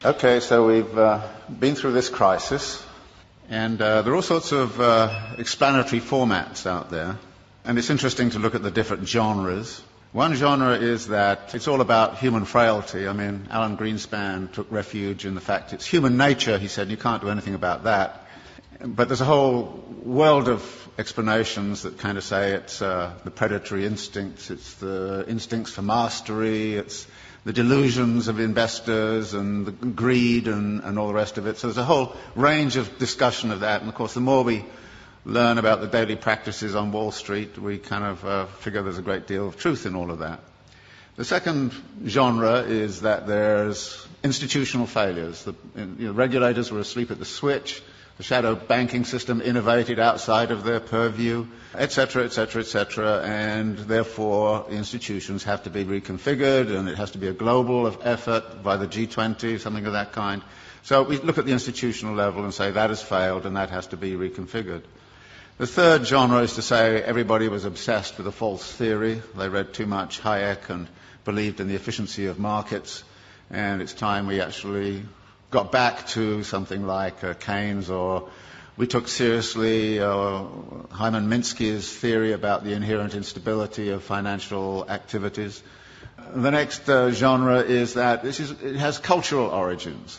Okay, so we've been through this crisis, and there are all sorts of explanatory formats out there, and it's interesting to look at the different genres. One genre is that it's all about human frailty. I mean, Alan Greenspan took refuge in the fact it's human nature, he said, and you can't do anything about that. But there's a whole world of explanations that kind of say it's the predatory instincts, it's the instincts for mastery, it's the delusions of investors and the greed and all the rest of it. So there's a whole range of discussion of that. And of course, the more we learn about the daily practices on Wall Street, we kind of figure there's a great deal of truth in all of that. The second genre is that there's institutional failures. The regulators were asleep at the switch. The shadow banking system innovated outside of their purview, etc., etc., etc., and therefore the institutions have to be reconfigured, and it has to be a global effort by the G20, something of that kind. So we look at the institutional level and say that has failed and that has to be reconfigured. The third genre is to say everybody was obsessed with a false theory. They read too much Hayek and believed in the efficiency of markets, and it's time we actually got back to something like Keynes, or we took seriously Hyman Minsky's theory about the inherent instability of financial activities. The next genre is that it has cultural origins.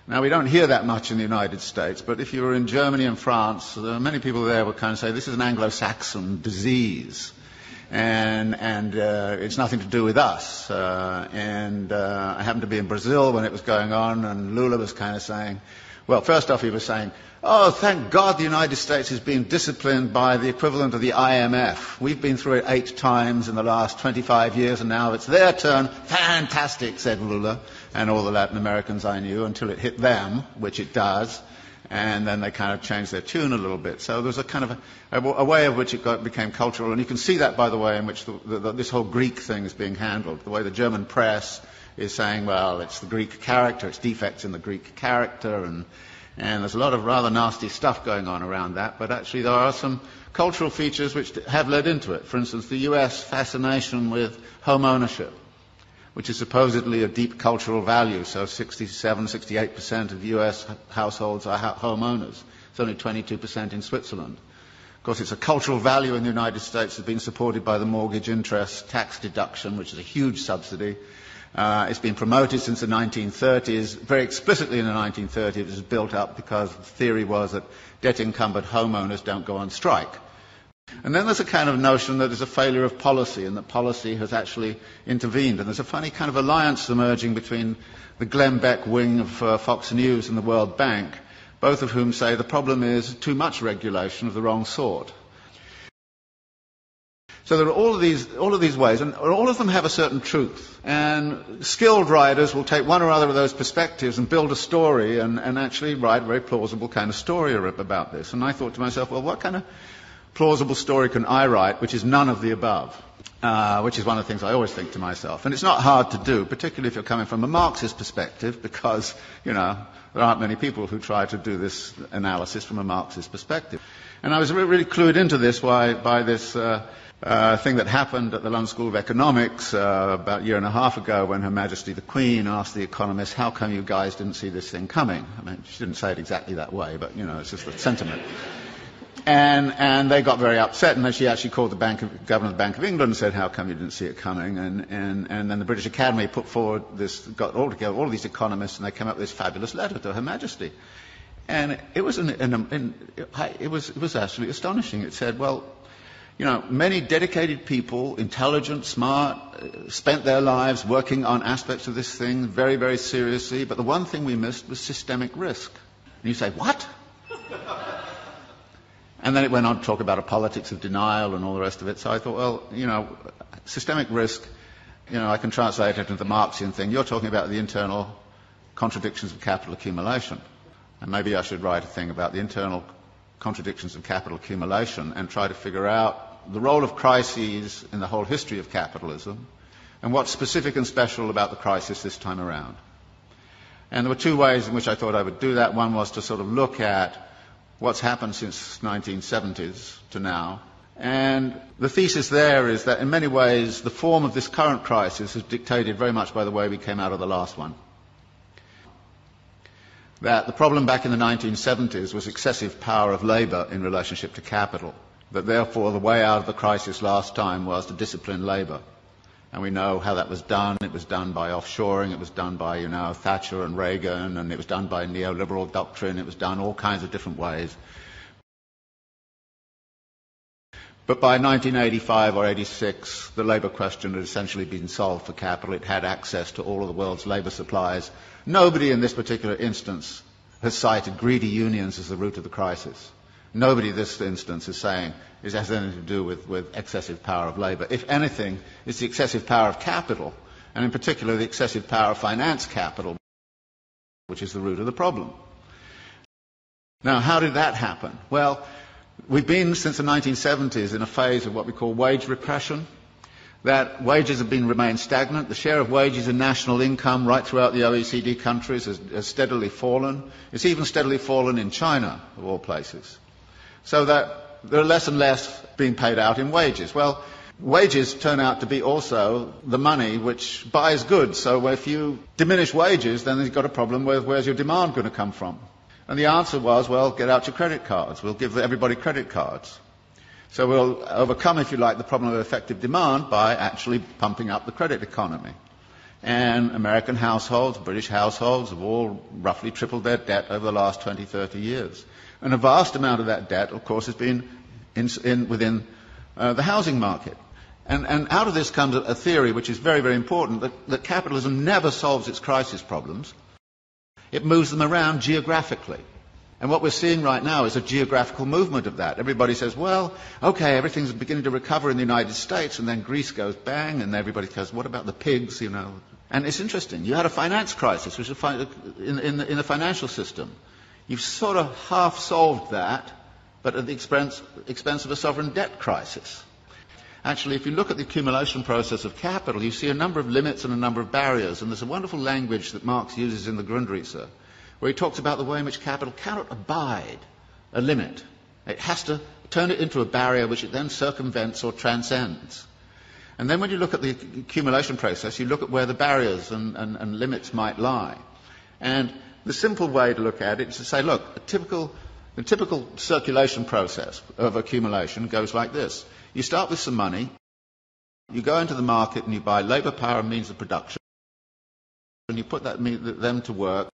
Now, we don't hear that much in the United States, but if you were in Germany and France, many people there would kind of say this is an Anglo-Saxon disease. And it's nothing to do with us. I happened to be in Brazil when it was going on, and Lula was kind of saying, well, first off he was saying, oh, thank God the United States is being disciplined by the equivalent of the IMF. We've been through it 8 times in the last 25 years, and now it's their turn. Fantastic, said Lula, and all the Latin Americans I knew, until it hit them, which it does. And then they kind of changed their tune a little bit. So there's a kind of a way of which it became cultural. And you can see that by the way in which this whole Greek thing is being handled. The way the German press is saying, well, it's the Greek character, it's defects in the Greek character. And there's a lot of rather nasty stuff going on around that. But actually there are some cultural features which have led into it. For instance, the US fascination with home ownership, which is supposedly a deep cultural value. So 68% of US households are homeowners. It's only 22% in Switzerland. Of course, it's a cultural value in the United States that's been supported by the mortgage interest tax deduction, which is a huge subsidy. It's been promoted since the 1930s. Very explicitly in the 1930s, it was built up because the theory was that debt-encumbered homeowners don't go on strike. And then there's a kind of notion that there's a failure of policy, and that policy has actually intervened. And there's a funny kind of alliance emerging between the Glenn Beck wing of Fox News and the World Bank, both of whom say the problem is too much regulation of the wrong sort. So there are all of these ways, and all of them have a certain truth. And skilled writers will take one or other of those perspectives and build a story and actually write a very plausible kind of story about this. And I thought to myself, well, what kind of plausible story can I write which is none of the above? Which is one of the things I always think to myself. And it's not hard to do, particularly if you're coming from a Marxist perspective, because, there aren't many people who try to do this analysis from a Marxist perspective. And I was really clued into this by this thing that happened at the London School of Economics about a year and a half ago, when Her Majesty the Queen asked the economists, how come you guys didn't see this thing coming? I mean, she didn't say it exactly that way, but, it's just the sentiment. And they got very upset, and then she actually called the governor of the Bank of England and said, how come you didn't see it coming? And then the British Academy put forward got all together, all of these economists, and they came up with this fabulous letter to Her Majesty. And it was it was absolutely astonishing. It said, well, many dedicated people, intelligent, smart, spent their lives working on aspects of this thing very, very seriously, but the one thing we missed was systemic risk. And you say, what? And then it went on to talk about a politics of denial and all the rest of it. So I thought, well, systemic risk, I can translate it into the Marxian thing. You're talking about the internal contradictions of capital accumulation. And maybe I should write a thing about the internal contradictions of capital accumulation and try to figure out the role of crises in the whole history of capitalism and what's specific and special about the crisis this time around. And there were 2 ways in which I thought I would do that. One was to sort of look at what's happened since 1970s to now. And the thesis there is that in many ways the form of this current crisis is dictated very much by the way we came out of the last one. that the problem back in the 1970s was excessive power of labour in relationship to capital, that therefore the way out of the crisis last time was to discipline labour. And we know how that was done. It was done by offshoring, it was done by, Thatcher and Reagan, and it was done by neoliberal doctrine, it was done all kinds of different ways. But by 1985 or 86, the labour question had essentially been solved for capital. It had access to all of the world's labour supplies. Nobody in this particular instance has cited greedy unions as the root of the crisis. Nobody in this instance is saying it has anything to do with excessive power of labour. If anything, it's the excessive power of capital, and in particular the excessive power of finance capital, which is the root of the problem. Now, how did that happen? Well, we've been, since the 1970s, in a phase of what we call wage repression, that wages have remained stagnant. The share of wages in national income right throughout the OECD countries has steadily fallen. It's even steadily fallen in China, of all places. So that there are less and less being paid out in wages. Well, wages turn out to be also the money which buys goods. So if you diminish wages, then you've got a problem with where's your demand going to come from? And the answer was, well, get out your credit cards. We'll give everybody credit cards. So we'll overcome, if you like, the problem of effective demand by actually pumping up the credit economy. And American households, British households have all roughly tripled their debt over the last 20, 30 years. And a vast amount of that debt, of course, has been within the housing market. And out of this comes a theory which is very, very important, that capitalism never solves its crisis problems. It moves them around geographically. And what we're seeing right now is a geographical movement of that. Everybody says, well, okay, everything's beginning to recover in the United States, and then Greece goes bang, and everybody goes, what about the pigs, And it's interesting. You had a finance crisis, which is in the financial system. You've sort of half solved that, but at the expense of a sovereign debt crisis. Actually, if you look at the accumulation process of capital, you see a number of limits and a number of barriers. And there's a wonderful language that Marx uses in the Grundrisse, where he talks about the way in which capital cannot abide a limit. It has to turn it into a barrier which it then circumvents or transcends. And then when you look at the accumulation process, you look at where the barriers and limits might lie. And the simple way to look at it is to say, look, the typical circulation process of accumulation goes like this. You start with some money, you go into the market and you buy labour, power and means of production, and you put them to work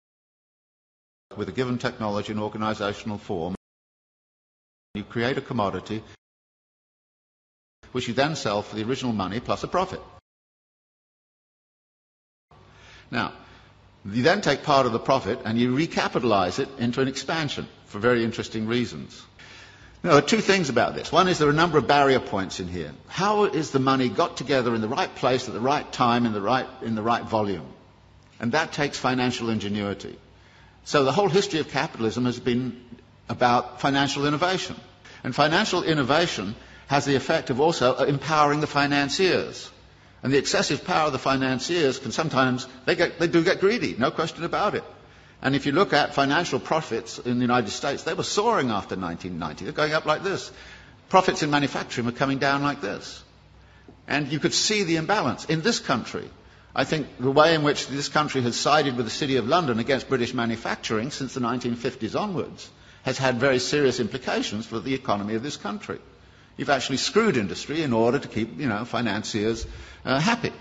with a given technology and organisational form. You create a commodity which you then sell for the original money plus a profit. Now, you then take part of the profit and you recapitalise it into an expansion for very interesting reasons. Now, there are two things about this. One is there are a number of barrier points in here. How is the money got together in the right place at the right time in the right volume? And that takes financial ingenuity. So the whole history of capitalism has been about financial innovation. And financial innovation has the effect of also empowering the financiers. And the excessive power of the financiers can sometimes, they do get greedy, no question about it. And if you look at financial profits in the United States, they were soaring after 1990. They're going up like this. Profits in manufacturing were coming down like this. And you could see the imbalance. In this country, I think the way in which this country has sided with the City of London against British manufacturing since the 1950s onwards has had very serious implications for the economy of this country. You've actually screwed industry in order to keep, financiers happy.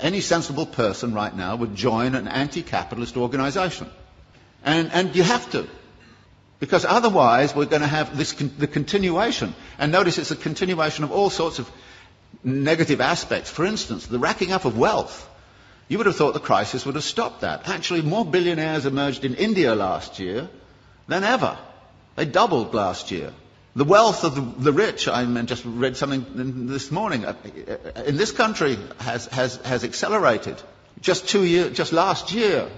Any sensible person right now would join an anti-capitalist organisation. And you have to. Because otherwise we're going to have the continuation. And notice it's a continuation of all sorts of negative aspects. For instance, the racking up of wealth. You would have thought the crisis would have stopped that. Actually, more billionaires emerged in India last year than ever. They doubled last year. The wealth of the rich, I just read something this morning, in this country has accelerated. Just last year,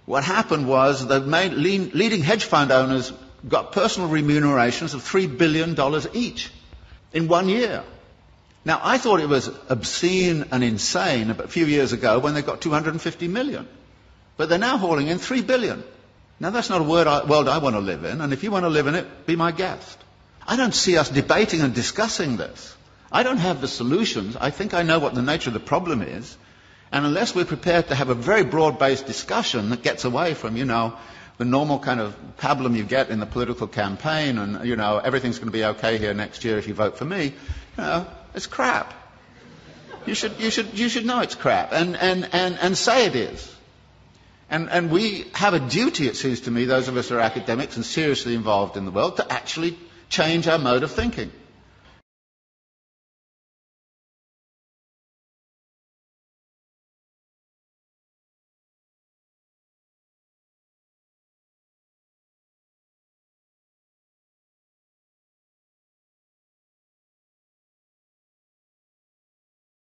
what happened was the leading hedge fund owners got personal remunerations of $3 billion each in 1 year. Now, I thought it was obscene and insane a few years ago when they got 250 million. But they're now hauling in 3 billion. Now, that's not a world I want to live in, and if you want to live in it, be my guest. I don't see us debating and discussing this. I don't have the solutions. I think I know what the nature of the problem is. And unless we're prepared to have a very broad-based discussion that gets away from, the normal kind of pablum you get in the political campaign, and, you know, everything's going to be okay here next year if you vote for me, you know, it's crap. You should know it's crap, and say it is. And we have a duty, it seems to me, those of us who are academics and seriously involved in the world, to actually change our mode of thinking.